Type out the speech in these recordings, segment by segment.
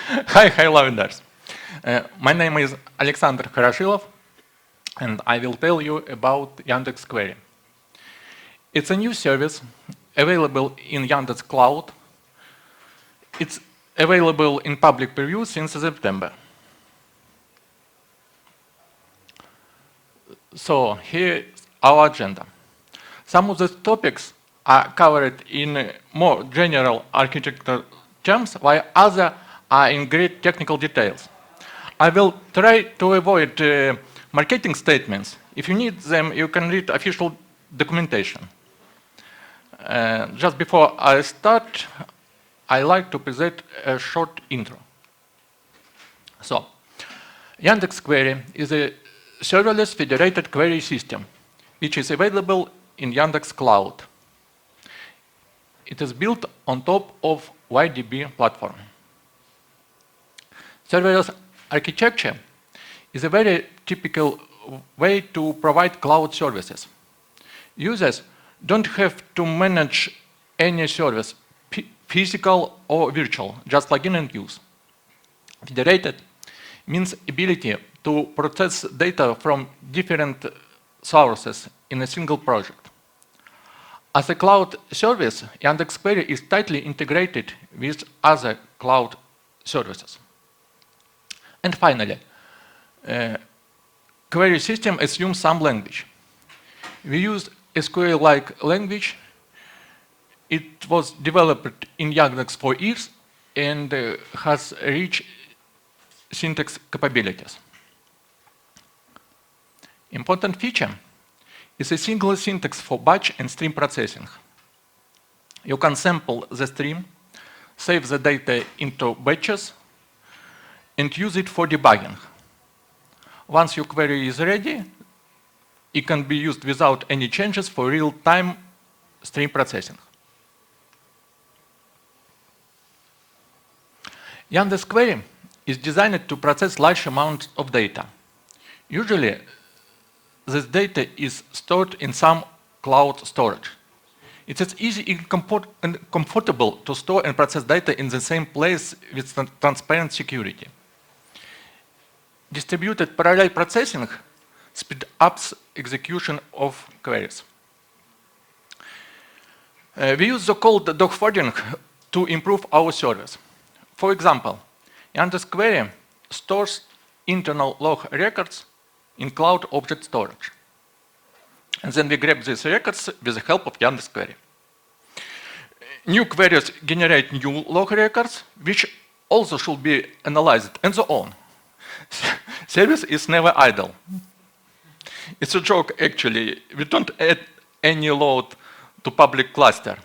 Hi, hello learners. My name is Alexander Horoshilov, and I will tell you about Yandex Query. It's a new service available in Yandex Cloud. It's available in public preview since September. So here's our agenda. Some of the topics are covered in more general architecture terms, while others are in great technical details. I will try to avoid marketing statements. If you need them, you can read official documentation. Just before I start, I like to present a short intro. So, Yandex Query is a serverless federated query system, which is available in Yandex Cloud. It is built on top of YDB platform. Serverless architecture is a very typical way to provide cloud services. Users don't have to manage any service, physical or virtual, just log in and use. Federated means ability to process data from different sources in a single project. As a cloud service, Yandex Query is tightly integrated with other cloud services. And finally, query system assumes some language. We use SQL-like language. It was developed in Yandex for years and has rich syntax capabilities. Important feature is a single syntax for batch and stream processing. You can sample the stream, save the data into batches, and use it for debugging. Once your query is ready, it can be used without any changes for real-time stream processing. Yandex Query is designed to process large amounts of data. Usually, this data is stored in some cloud storage. It is easy and comfortable to store and process data in the same place with transparent security. Distributed parallel processing speeds up execution of queries. We use the code dog folding to improve our service. For example, Yandex Query stores internal log records in cloud object storage. And then we grab these records with the help of Yandex Query. New queries generate new log records, which also should be analyzed, and so on. Service is never idle. It's a joke, actually. We don't add any load to public cluster.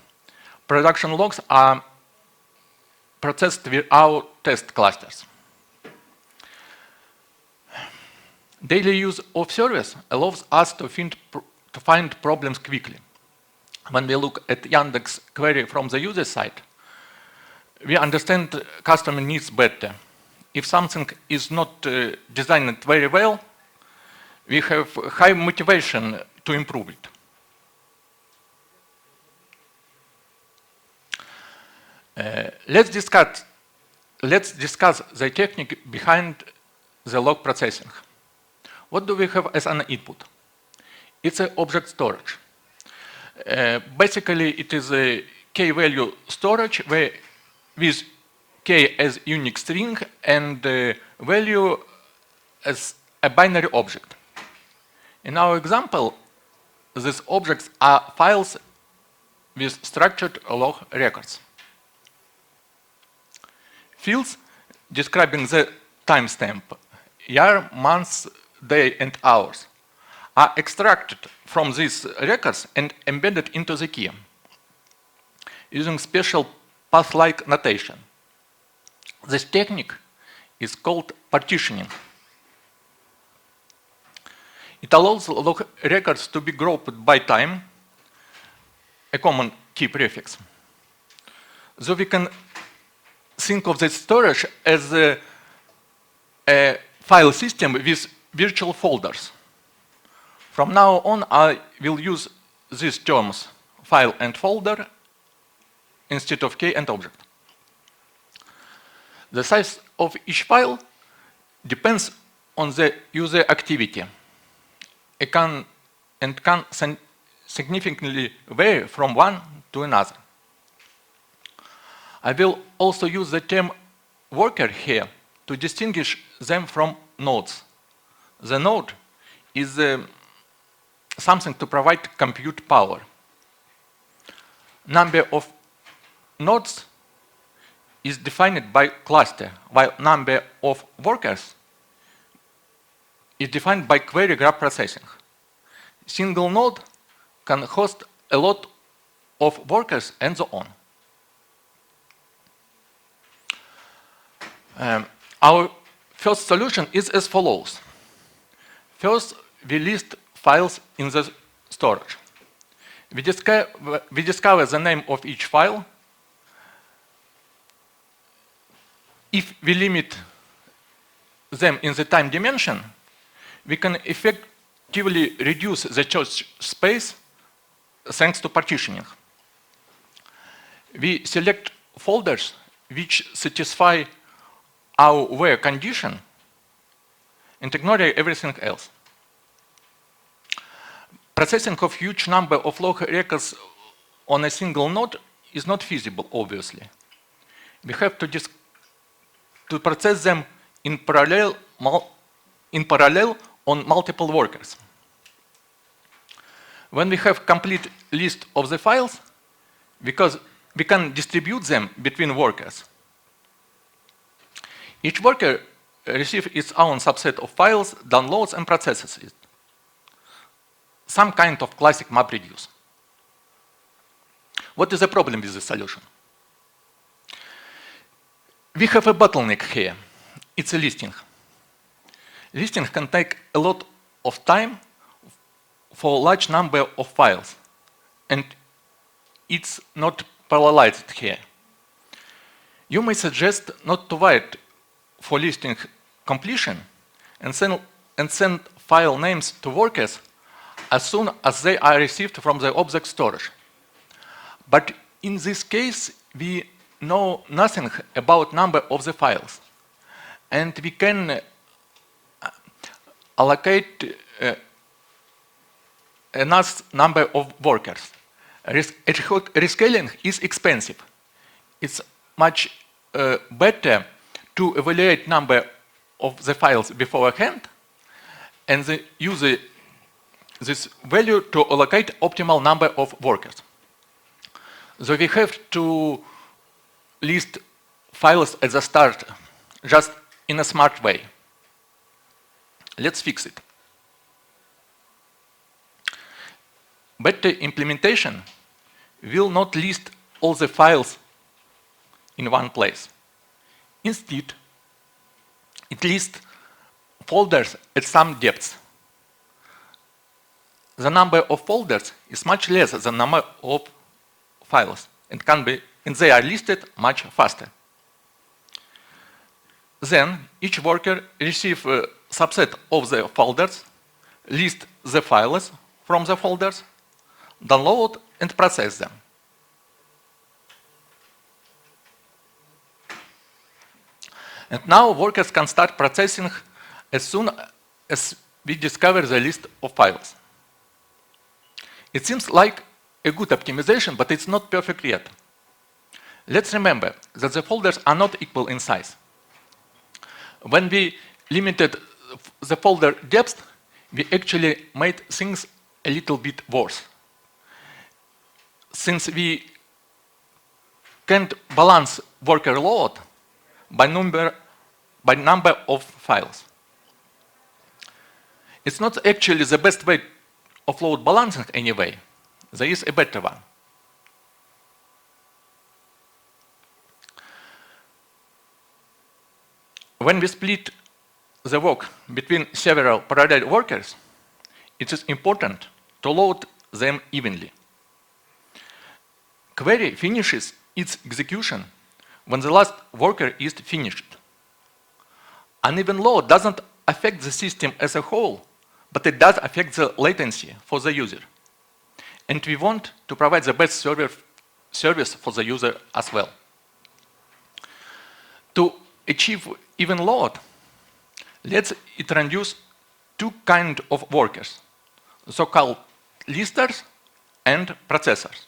Production logs are processed without test clusters. Daily use of service allows us to find problems quickly. When we look at Yandex Query from the user side, we understand customer needs better. If something is not designed very well, we have high motivation to improve it. Let's discuss the technique behind the log processing. What do we have as an input? It's an object storage. Basically, it is a key-value storage where with k as unique string and value as a binary object. In our example, these objects are files with structured log records. Fields describing the timestamp, year, months, day, and hours are extracted from these records and embedded into the key using special path-like notation. This technique is called partitioning. It allows log records to be grouped by time, a common key prefix. So we can think of this storage as a file system with virtual folders. From now on, I will use these terms, file and folder, instead of key and object. The size of each file depends on the user activity. It can significantly vary from one to another. I will also use the term worker here to distinguish them from nodes. The node is something to provide compute power. Number of nodes is defined by cluster, while number of workers is defined by query graph processing. Single node can host a lot of workers and so on. Our first solution is as follows. First, we list files in the storage. We discover the name of each file. If we limit them in the time dimension, we can effectively reduce the search space thanks to partitioning. We select folders which satisfy our where condition and ignore everything else. Processing of huge number of log records on a single node is not feasible, obviously. We have to process them in parallel on multiple workers. When we have complete list of the files, because we can distribute them between workers. Each worker receives its own subset of files, downloads, and processes it. Some kind of classic MapReduce. What is the problem with this solution? We have a bottleneck here. It's a listing. Listing can take a lot of time for a large number of files, and it's not parallelized here. You may suggest not to wait for listing completion and send file names to workers as soon as they are received from the object storage. But in this case, we know nothing about number of the files, and we can allocate enough number of workers. Rescaling is expensive. It's much better to evaluate number of the files beforehand and then use this value to allocate optimal number of workers. So we have to list files at the start just in a smart way. Let's fix it. Better implementation will not list all the files in one place. Instead, it lists folders at some depths. The number of folders is much less than the number of files and they are listed much faster. Then each worker receives a subset of the folders, list the files from the folders, download and process them. And now workers can start processing as soon as we discover the list of files. It seems like a good optimization, but it's not perfect yet. Let's remember that the folders are not equal in size. When we limited the folder depth, we actually made things a little bit worse. Since we can't balance worker load by number of files. It's not actually the best way of load balancing anyway. There is a better one. When we split the work between several parallel workers, it is important to load them evenly. Query finishes its execution when the last worker is finished. Uneven load doesn't affect the system as a whole, but it does affect the latency for the user. And we want to provide the best service for the user as well. To achieve even load lets it introduce two kinds of workers, so-called listers and processors.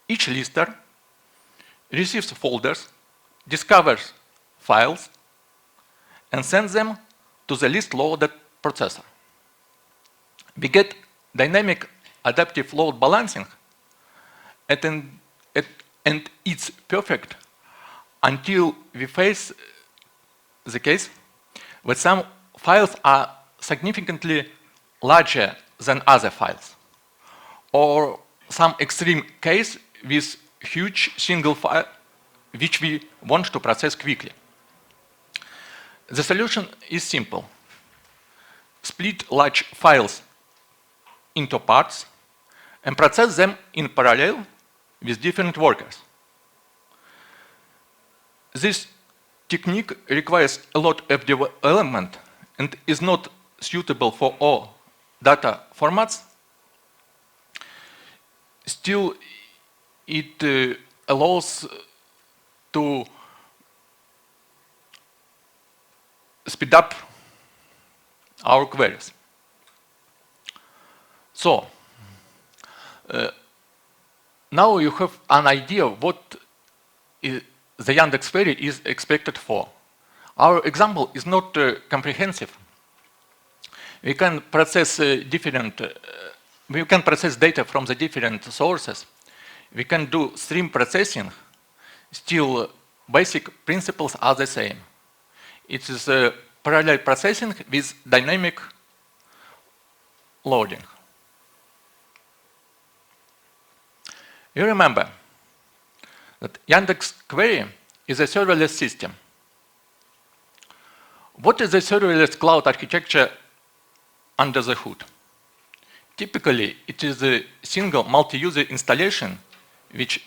Each lister receives folders, discovers files, and sends them to the list loaded processor. We get dynamic adaptive load balancing, and it's perfect until we face the case where some files are significantly larger than other files, or some extreme case with huge single file which we want to process quickly. The solution is simple. Split large files into parts and process them in parallel with different workers. This technique requires a lot of development and is not suitable for all data formats. Still, it allows to speed up our queries. So, now you have an idea what the Yandex Query is expected for. Our example is not comprehensive. We can process we can process data from the different sources. We can do stream processing. Still, basic principles are the same. It is parallel processing with dynamic loading. You remember that Yandex Query is a serverless system. What is the serverless cloud architecture under the hood? Typically, it is a single multi-user installation which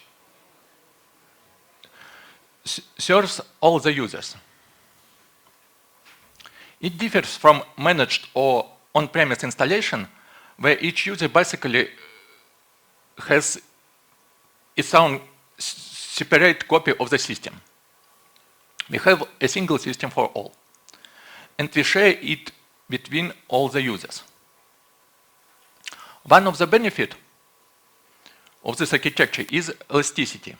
serves all the users. It differs from managed or on-premise installation, where each user basically has its own separate copy of the system. We have a single system for all, and we share it between all the users. One of the benefits of this architecture is elasticity.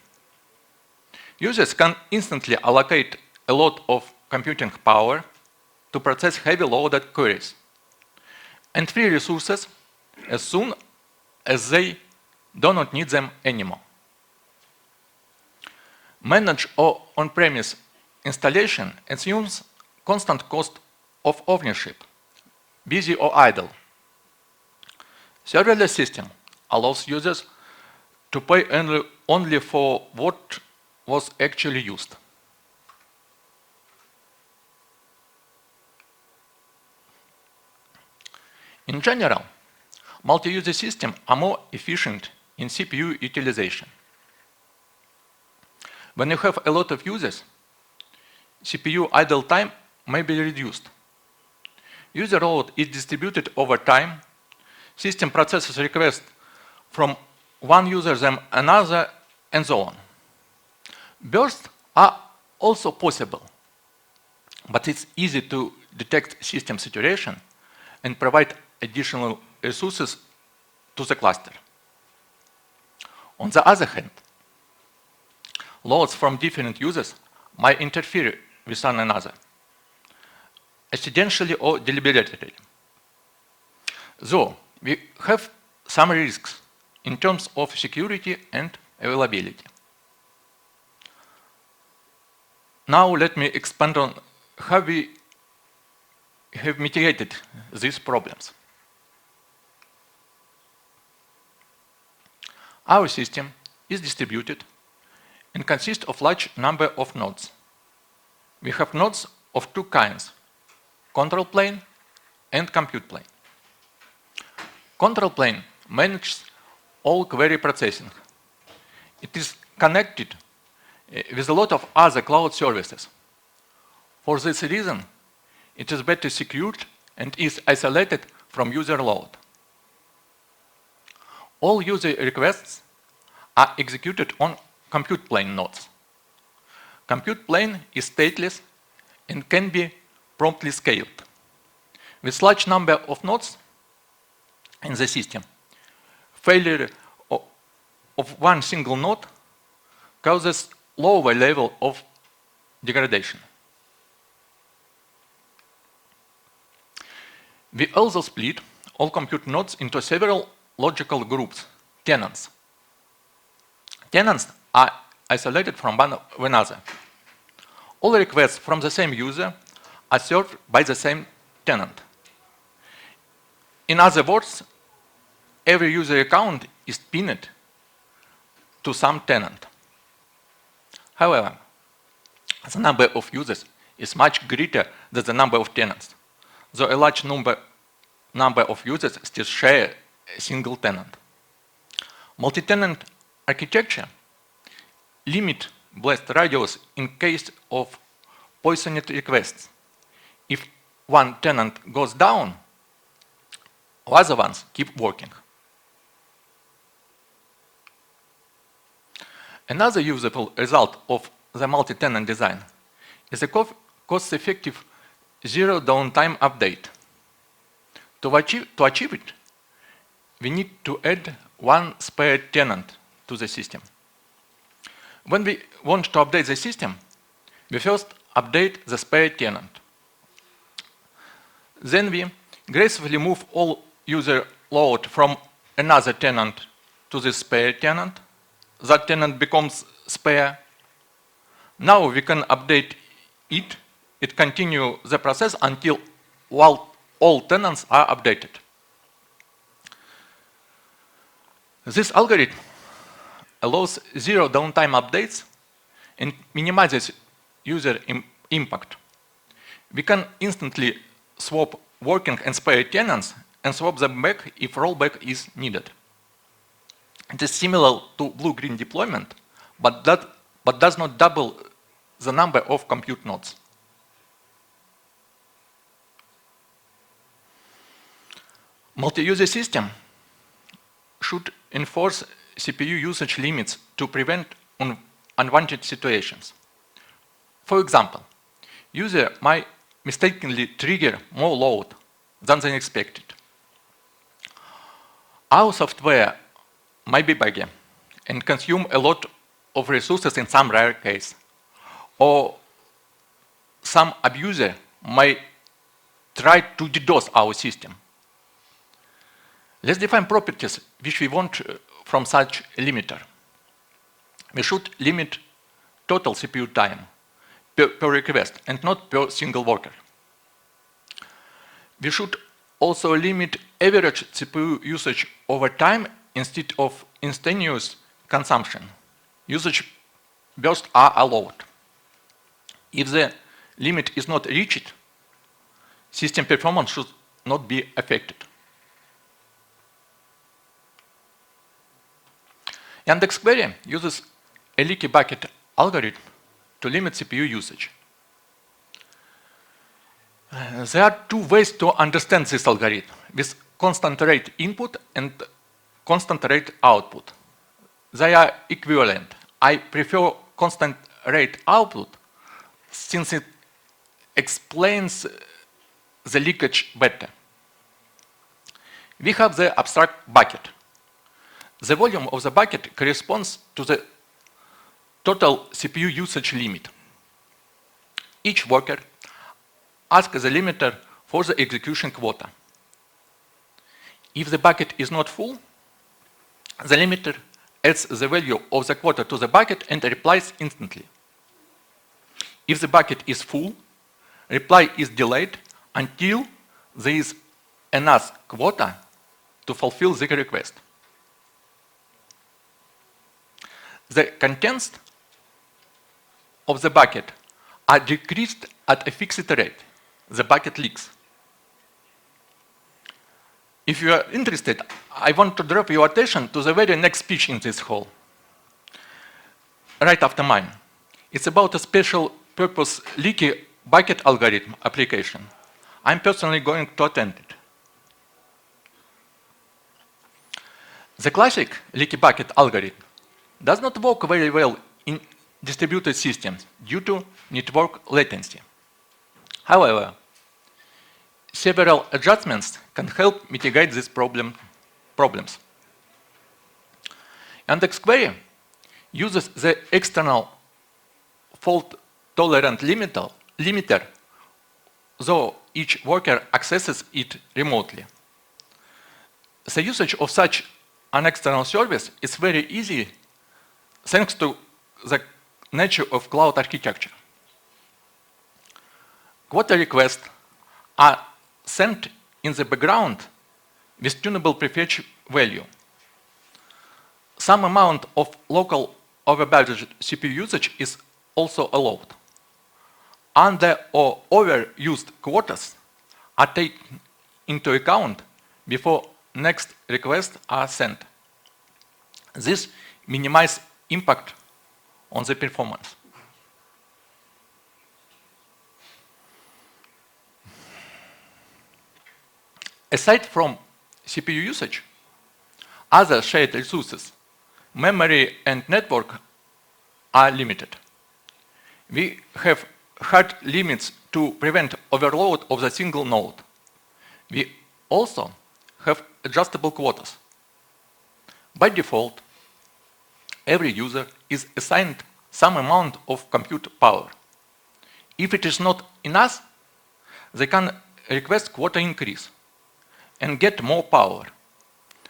Users can instantly allocate a lot of computing power to process heavy loaded queries and free resources as soon as they do not need them anymore. Managed or on-premise installation assumes constant cost of ownership, busy or idle. Serverless system allows users to pay only for what was actually used. In general, multi-user systems are more efficient in CPU utilization. When you have a lot of users, CPU idle time may be reduced. User load is distributed over time. System processes requests from one user than another, and so on. Bursts are also possible, but it's easy to detect system saturation and provide additional resources to the cluster. On the other hand, loads from different users might interfere with one another, accidentally or deliberately. Though we have some risks in terms of security and availability. Now let me expand on how we have mitigated these problems. Our system is distributed and consists of large number of nodes. We have nodes of two kinds, control plane and compute plane. Control plane manages all query processing. It is connected with a lot of other cloud services. For this reason, it is better secured and is isolated from user load. All user requests are executed on compute plane nodes. Compute plane is stateless and can be promptly scaled. With large number of nodes in the system, failure of one single node causes lower level of degradation. We also split all compute nodes into several logical groups, tenants. Tenants are isolated from one another. All requests from the same user are served by the same tenant. In other words, every user account is pinned to some tenant. However, the number of users is much greater than the number of tenants, though a large number of users still share a single tenant. Multitenant architecture limits blast radius in case of poisoned requests. If one tenant goes down, other ones keep working. Another useful result of the multi-tenant design is a cost-effective zero downtime update. To achieve it, we need to add one spare tenant to the system. When we want to update the system, we first update the spare tenant. Then we gracefully move all user load from another tenant to the spare tenant. That tenant becomes spare. Now we can update it. It continues the process until all tenants are updated. This algorithm allows zero downtime updates and minimizes user impact. We can instantly swap working and spare tenants and swap them back if rollback is needed. It is similar to blue-green deployment, but does not double the number of compute nodes. Multi-user system should enforce CPU usage limits to prevent unwanted situations. For example, user might mistakenly trigger more load than they expected. Our software might be buggy and consume a lot of resources in some rare case, or some abuser might try to DDoS our system. Let's define properties which we want from such a limiter. We should limit total CPU time per request and not per single worker. We should also limit average CPU usage over time instead of instantaneous consumption. Usage bursts are allowed. If the limit is not reached, system performance should not be affected. Yandex Query uses a leaky bucket algorithm to limit CPU usage. There are two ways to understand this algorithm, with constant rate input and constant rate output. They are equivalent. I prefer constant rate output since it explains the leakage better. We have the abstract bucket. The volume of the bucket corresponds to the total CPU usage limit. Each worker asks the limiter for the execution quota. If the bucket is not full, the limiter adds the value of the quota to the bucket and replies instantly. If the bucket is full, reply is delayed until there is enough quota to fulfill the request. The contents of the bucket are decreased at a fixed rate. The bucket leaks. If you are interested, I want to draw your attention to the very next speech in this hall, right after mine. It's about a special purpose leaky bucket algorithm application. I'm personally going to attend it. The classic leaky bucket algorithm does not work very well in distributed systems due to network latency. However, several adjustments can help mitigate these problems. Yandex Query uses the external fault-tolerant limiter, though each worker accesses it remotely. The usage of such an external service is very easy thanks to the nature of cloud architecture. Quota requests are sent in the background with tunable prefetch value. Some amount of local overbudget CPU usage is also allowed. Under or overused quotas are taken into account before next requests are sent. This minimizes impact on the performance. Aside from CPU usage, other shared resources, memory and network, are limited. We have hard limits to prevent overload of the single node. We also have adjustable quotas. By default, every user is assigned some amount of compute power. If it is not enough, they can request quota increase and get more power.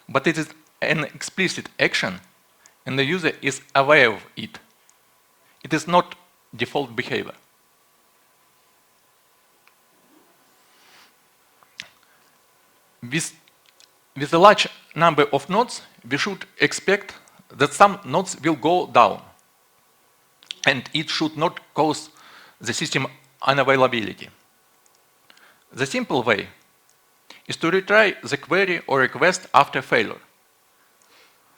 But it is an explicit action, and the user is aware of it. It is not default behavior. With a large number of nodes, we should expect that some nodes will go down, and it should not cause the system unavailability. The simple way is to retry the query or request after failure.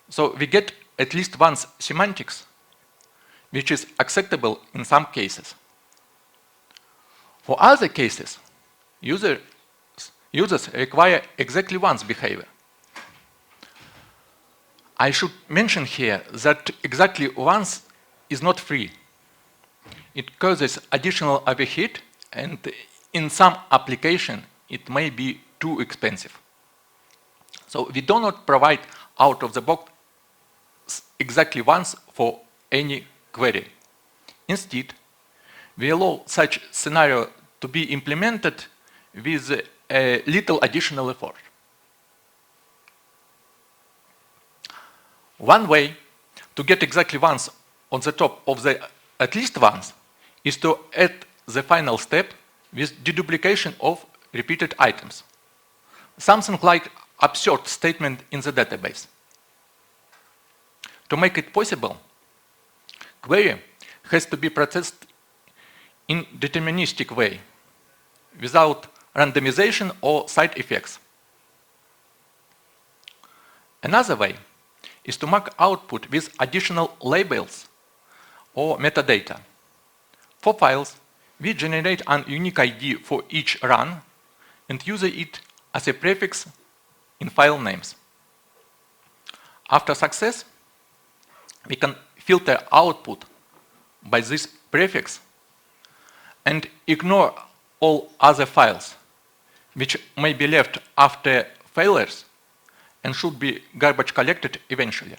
So we get at least once semantics, which is acceptable in some cases. For other cases, users require exactly once behavior. I should mention here that exactly once is not free. It causes additional overhead, and in some application, it may be too expensive. So we do not provide out of the box exactly once for any query. Instead, we allow such scenario to be implemented with a little additional effort. One way to get exactly once on the top of the at least once is to add the final step with deduplication of repeated items. Something like absurd statement in the database. To make it possible, query has to be processed in deterministic way, without randomization or side effects. Another way is to mark output with additional labels or metadata. For files, we generate a unique ID for each run and use it as a prefix in file names. After success, we can filter output by this prefix and ignore all other files, which may be left after failures and should be garbage collected eventually.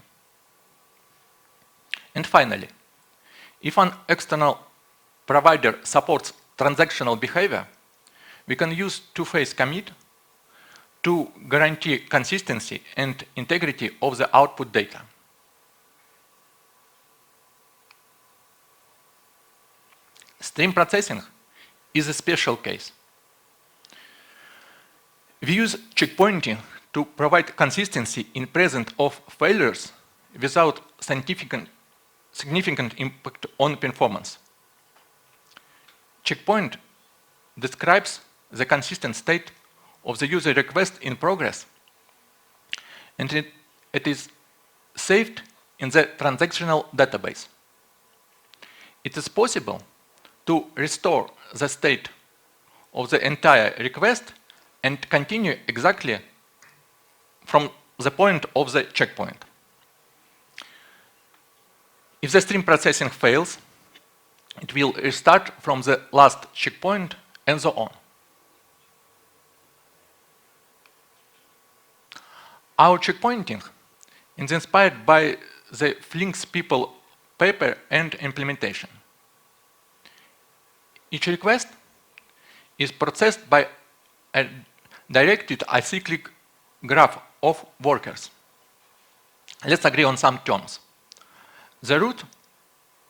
And finally, if an external provider supports transactional behavior, we can use two-phase commit to guarantee consistency and integrity of the output data. Stream processing is a special case. We use checkpointing to provide consistency in presence of failures without significant impact on performance. Checkpoint describes the consistent state of the user request in progress, and it is saved in the transactional database. It is possible to restore the state of the entire request and continue exactly from the point of the checkpoint. If the stream processing fails, it will restart from the last checkpoint and so on. Our checkpointing is inspired by the Flinks people paper and implementation. Each request is processed by a directed acyclic graph of workers. Let's agree on some terms. The root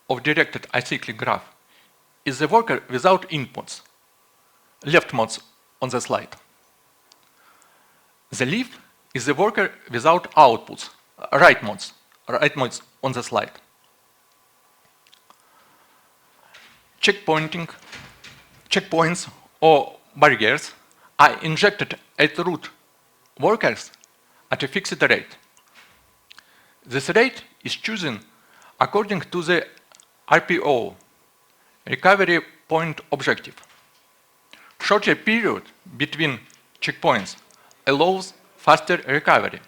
of directed acyclic graph is the worker without inputs, leftmost on the slide. The leaf is the worker without outputs, rightmost on the slide. Checkpoints or barriers are injected at root workers at a fixed rate. This rate is chosen according to the RPO, recovery point objective. Shorter period between checkpoints allows faster recovery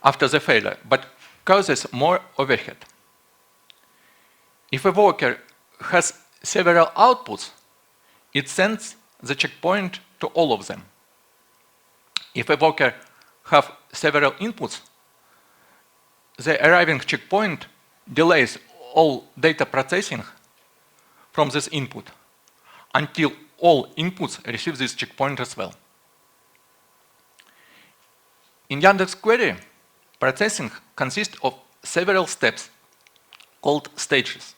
after the failure, but causes more overhead. If a worker has several outputs, it sends the checkpoint to all of them. If a worker has several inputs, the arriving checkpoint delays all data processing from this input until all inputs receive this checkpoint as well. In Yandex Query, processing consists of several steps called stages.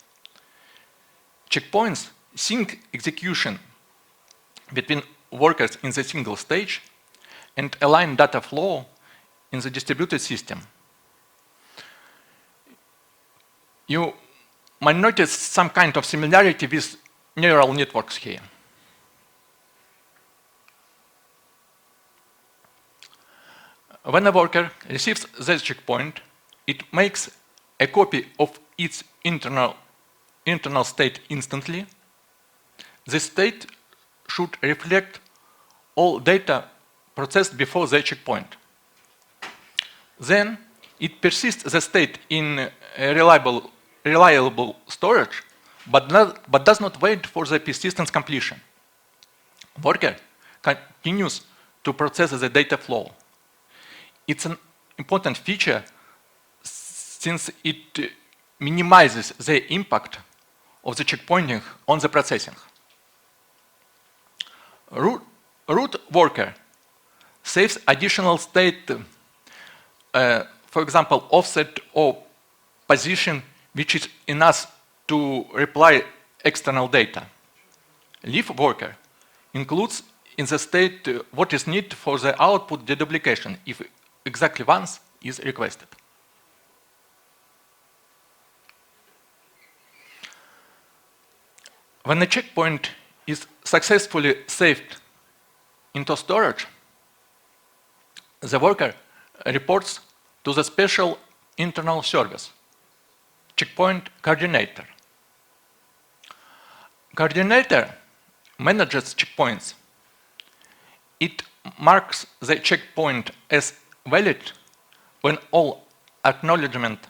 Checkpoints sync execution between workers in the single stage and align data flow in the distributed system. You might notice some kind of similarity with neural networks here. When a worker receives the checkpoint, it makes a copy of its internal state instantly. The state should reflect all data processed before the checkpoint. Then it persists the state in a reliable storage, but does not wait for the persistence completion. Worker continues to process the data flow. It's an important feature since it minimizes the impact of the checkpointing on the processing. Root worker saves additional state, for example, offset or position, which is enough to reply external data. Leaf worker includes in the state what is needed for the output deduplication if exactly once is requested. When a checkpoint is successfully saved into storage, the worker reports to the special internal service, checkpoint coordinator. Coordinator manages checkpoints. It marks the checkpoint as valid when all acknowledgements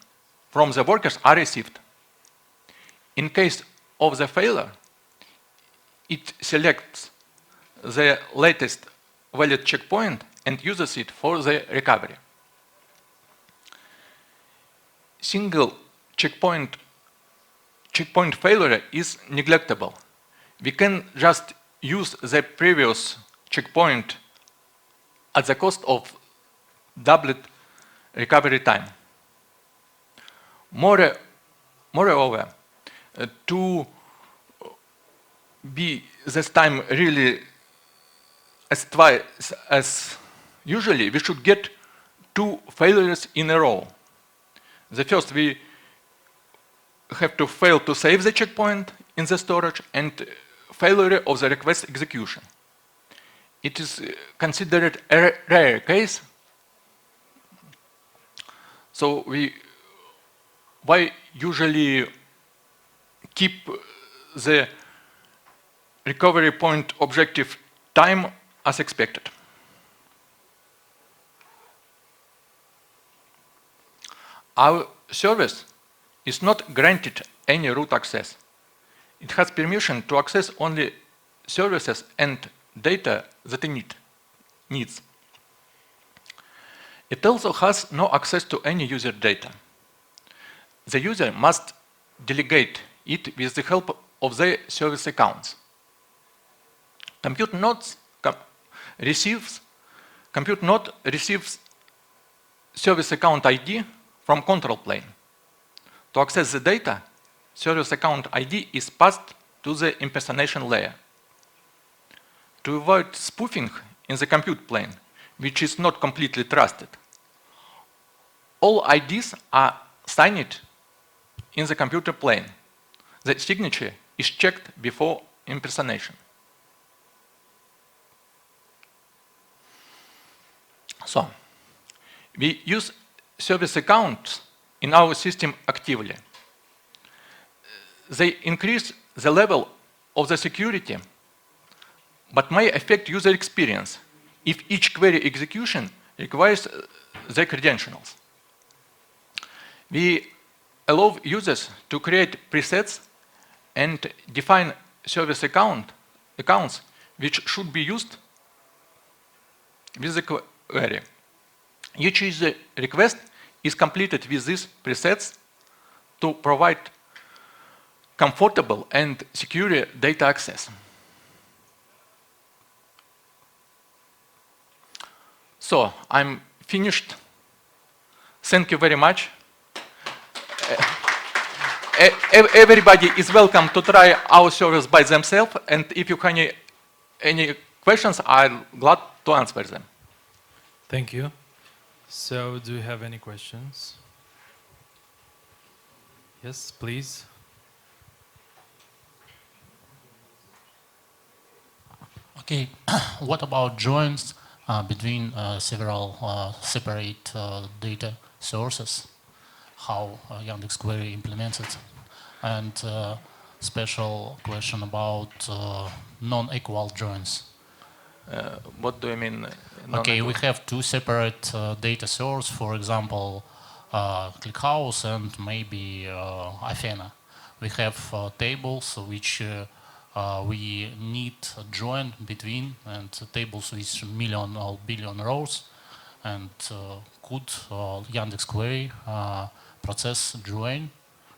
from the workers are received. In case of the failure, it selects the latest valid checkpoint and uses it for the recovery. Single checkpoint failure is neglectable. We can just use the previous checkpoint at the cost of doubled recovery time. Moreover, to be this time really as twice as usually, we should get 2 failures in a row. The first, we have to fail to save the checkpoint in the storage, and failure of the request execution. It is considered a rare case. So why usually keep the recovery point objective time as expected. Our service is not granted any root access. It has permission to access only services and data that it needs. It also has no access to any user data. The user must delegate it with the help of their service accounts. Compute node receives service account ID from control plane. To access the data, service account ID is passed to the impersonation layer. To avoid spoofing in the compute plane, which is not completely trusted, all IDs are signed in the computer plane. The signature is checked before impersonation. So, we use service accounts in our system actively. They increase the level of the security, but may affect user experience if each query execution requires the credentials. We allow users to create presets and define service accounts which should be used with the query. Each user request is completed with these presets to provide comfortable and secure data access. So, I'm finished. Thank you very much. Everybody is welcome to try our service by themselves, and if you have any questions, I'm glad to answer them. Thank you. So, do you have any questions? Yes, please. Okay, what about joins between several separate data sources? How Yandex Query implements it? And special question about non-equal joins. What do you mean? Okay, we have two separate data sources, for example, ClickHouse and maybe Athena. We have tables which we need a join between, and tables with million or billion rows, and could Yandex Query process join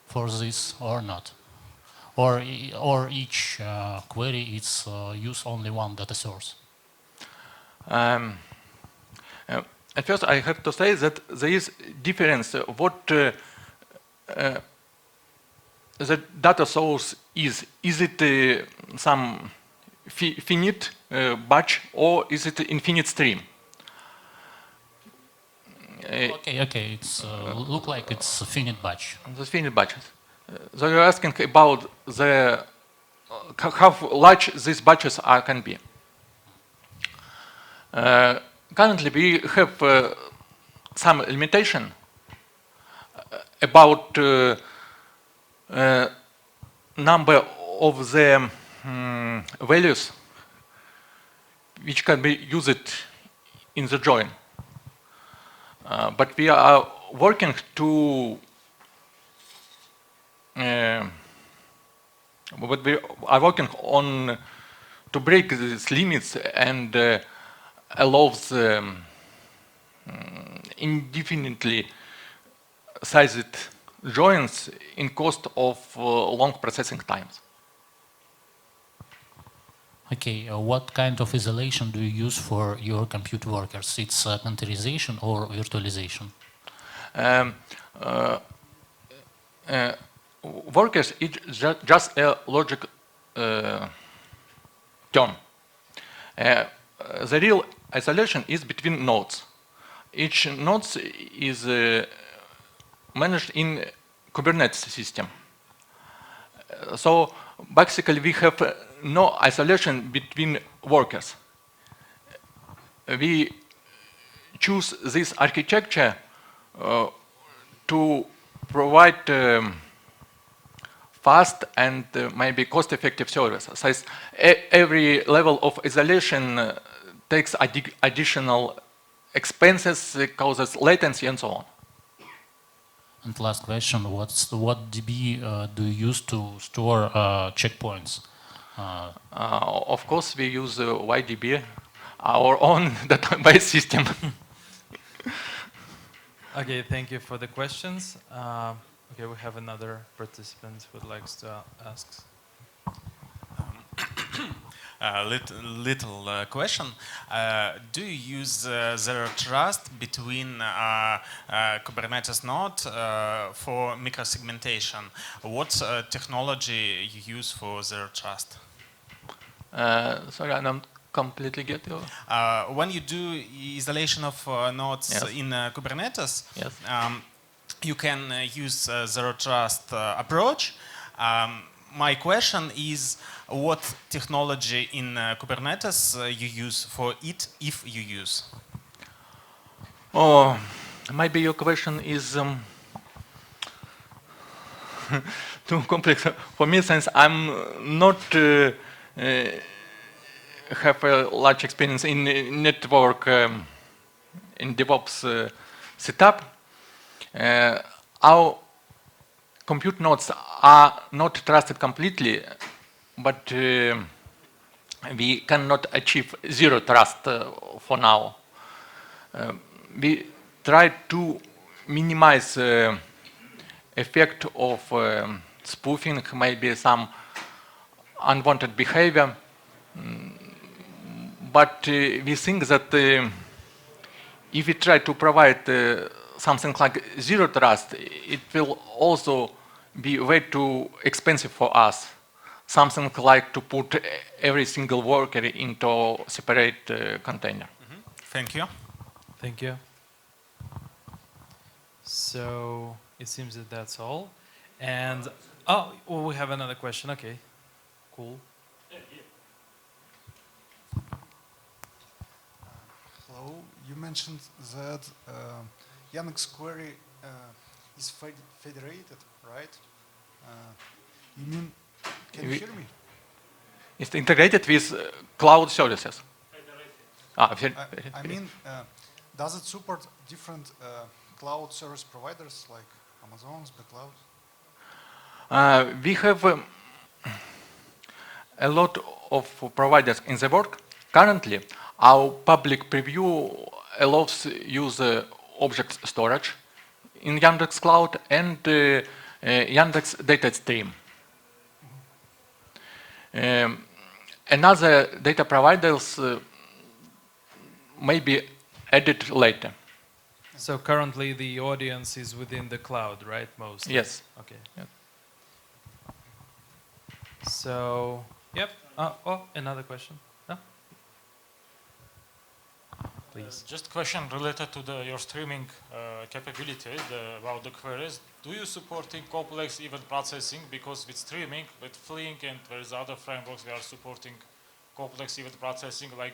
for this or not? Or each query is use only one data source? At first, I have to say that there is difference what the data source is. Is it some finite batch or is it infinite stream? Okay, it's look like it's a finite batch. The finite batches. So you're asking about the how large these batches can be. Currently, we have some limitation about number of the values which can be used in the join. But we are working to to break these limits and allows indefinitely sized joins in cost of long processing times. Okay, what kind of isolation do you use for your compute workers? It's containerization or virtualization? Workers is just a logic term. The real isolation is between nodes. Each node is managed in Kubernetes system. So basically we have no isolation between workers. We choose this architecture to provide fast and maybe cost-effective service. So every level of isolation takes additional expenses, causes latency and so on. And last question: what DB do you use to store checkpoints? Of course, we use YDB, our own database system. Okay, thank you for the questions. Okay, we have another participant who would like to ask. Little question. Do you use zero trust between Kubernetes node for microsegmentation? What technology you use for zero trust? Sorry, I don't completely get you. When you do isolation of nodes Yes. in Kubernetes, Yes. You can use zero trust approach. My question is, what technology in Kubernetes you use for it, if you use? Oh, maybe your question is too complex for me, since I'm not have a large experience in network in DevOps setup. Our compute nodes are not trusted completely, but we cannot achieve zero trust for now. We try to minimize effect of spoofing, maybe some unwanted behavior, but we think that if we try to provide something like zero trust, it will also be way too expensive for us. Something like to put every single worker into separate container. Thank you. Thank you. So it seems that that's all. And oh, well, we have another question. Okay, cool. Hello. You mentioned that Yandex Query is federated, right? You mean? Can you hear me? It's integrated with cloud services. I mean, does it support different cloud service providers like Amazon's, the cloud? We have a lot of providers in the world. Currently, our public preview allows use object storage in Yandex Cloud and Yandex Data Stream. Another data providers may be added later. So currently the audience is within the cloud, right? Mostly. Yes. Okay. Yep. So, yep. Oh, another question. No? Please. Just a question related to your streaming capabilities about the queries. Do you supporting complex event processing? Because with streaming, with Flink and various other frameworks, we are supporting complex event processing like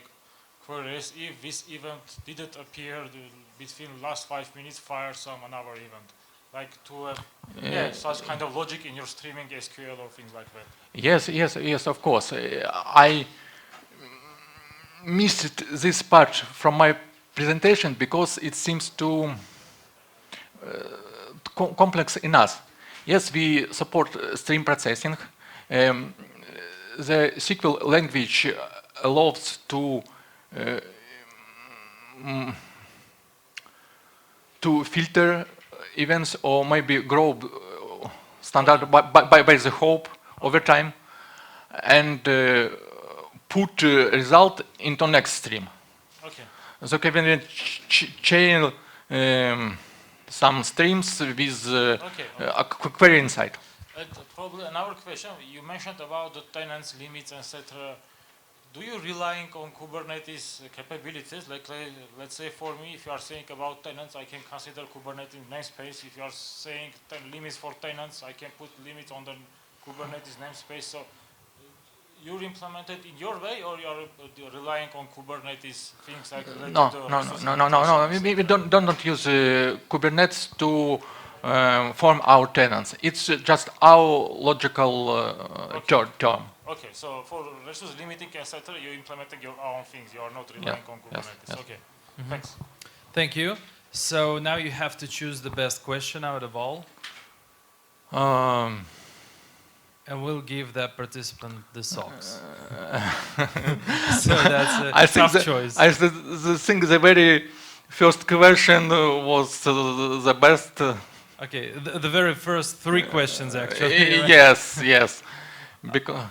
queries. If this event didn't appear between last 5 minutes, fire another event. Like to have such kind of logic in your streaming SQL or things like that. Yes, of course. I missed this part from my presentation because it seems too complex enough. Yes, we support stream processing. The SQL language allows to filter events or maybe grow standard by the hope over time and put result into next stream. Okay. So can we chain some streams with a query inside? Probably another question. You mentioned about the tenants, limits, etc. Do you relying on Kubernetes capabilities? Like, let's say for me, if you are saying about tenants, I can consider Kubernetes namespace. If you are saying limits for tenants, I can put limits on the Kubernetes namespace. So you're implemented in your way, or you're relying on Kubernetes things like No. We don't use Kubernetes to form our tenants. It's just our logical term. Okay, so for resource limiting, etc., you're implementing your own things. You are not relying on Kubernetes. Yes. Okay, thanks. Thank you. So now you have to choose the best question out of all, and we'll give that participant the socks. So that's a tough choice. I think the very first question was the best. Okay, the very first 3 questions actually. Right? Yes, yes. Because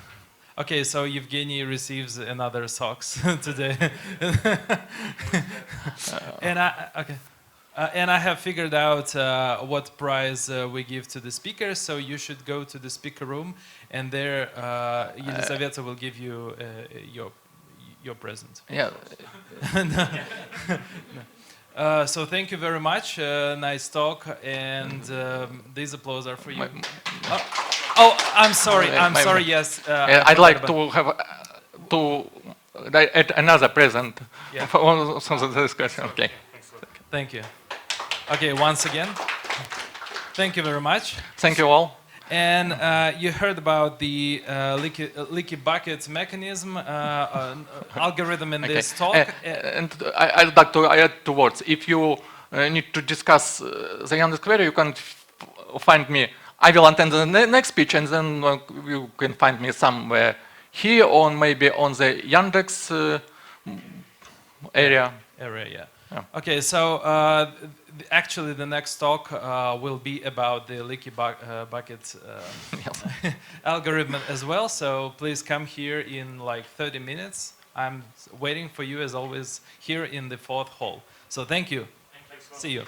Okay, so Evgeny receives another socks today. And I have figured out what prize we give to the speakers, so you should go to the speaker room, and there Yelizaveta will give you your present. yeah. So thank you very much. Nice talk, and these applause are for you. Oh, I'm sorry. I'm sorry. Yes. I'd like to have to add another present for the discussion. Okay. Thank you. Okay, once again, thank you very much. Thank you all. And you heard about the leaky bucket mechanism algorithm in this talk. And I'd like to add 2 words. If you need to discuss the Yandex Query, you can find me. I will attend the next speech, and then you can find me somewhere here, or maybe on the Yandex area. Yeah. Okay, so actually the next talk will be about the leaky bucket algorithm as well, so please come here in like 30 minutes. I'm waiting for you as always here in the 4th hall. So thank you. See you.